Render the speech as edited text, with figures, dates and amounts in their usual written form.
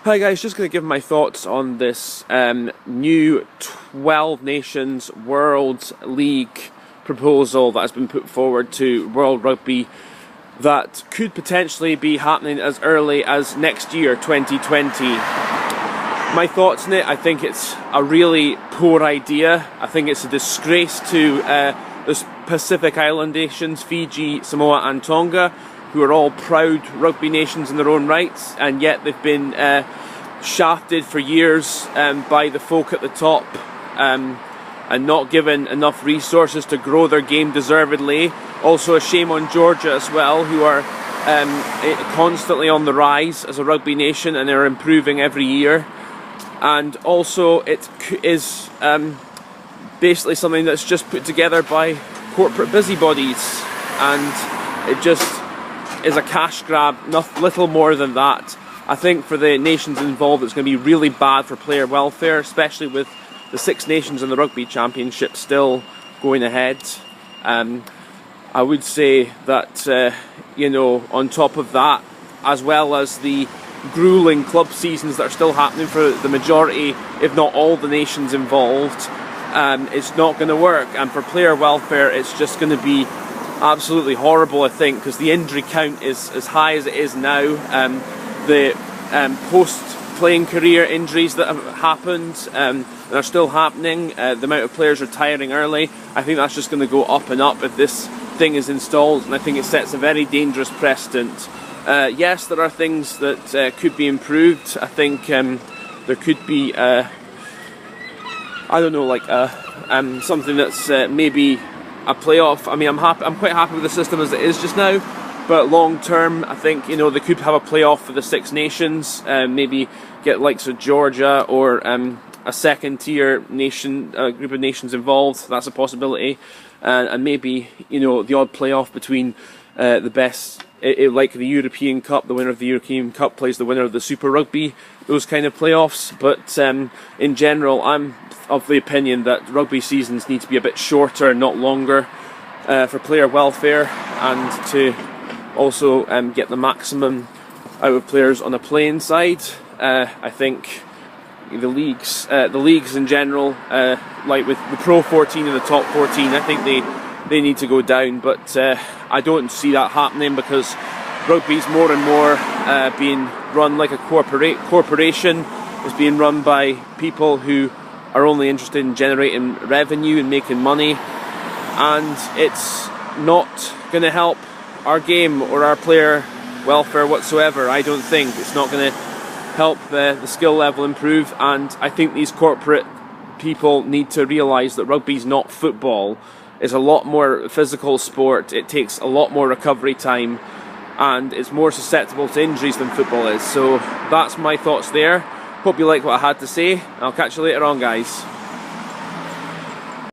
Hi guys, just going to give my thoughts on this new 12 Nations World League proposal that has been put forward to World Rugby that could potentially be happening as early as next year, 2020. My thoughts on it: I think it's a really poor idea. I think it's a disgrace to the Pacific Island nations, Fiji, Samoa and Tonga, who are all proud rugby nations in their own rights, and yet they've been shafted for years by the folk at the top and not given enough resources to grow their game deservedly. Also a shame on Georgia as well, who are constantly on the rise as a rugby nation and are improving every year. And also it is basically something that's just put together by corporate busybodies, and it just is a cash grab, little more than that. I think for the nations involved it's going to be really bad for player welfare, especially with the Six Nations and the Rugby Championship still going ahead. I would say that, on top of that, as well as the gruelling club seasons that are still happening for the majority, if not all, the nations involved, it's not going to work. And for player welfare, it's just going to be absolutely horrible, I think, because the injury count is as high as it is now. The post-playing career injuries that have happened and are still happening, the amount of players retiring early, I think that's just going to go up and up if this thing is installed, and I think it sets a very dangerous precedent. Yes, there are things that could be improved. I think there could be, something that's maybe a playoff. I mean, I'm quite happy with the system as it is just now, but long term, I think they could have a playoff for the Six Nations. Maybe get likes of Georgia or a second tier nation, group of nations involved. That's a possibility, and maybe the odd playoff between the best. Like the European Cup, the winner of the European Cup plays the winner of the Super Rugby, those kind of playoffs. But in general, I'm of the opinion that rugby seasons need to be a bit shorter and not longer for player welfare, and to also get the maximum out of players on the playing side. I think the leagues in general, like with the Pro 14 and the Top 14, I think they need to go down, but I don't see that happening because rugby's more and more being run like a corporation. It's being run by people who are only interested in generating revenue and making money, and it's not going to help our game or our player welfare whatsoever. I don't think it's not going to help the skill level improve, and I think these corporate people need to realise that rugby's not football. It's a lot more physical sport, it takes a lot more recovery time, and it's more susceptible to injuries than football is. So that's my thoughts there. Hope you like what I had to say. I'll catch you later on, guys.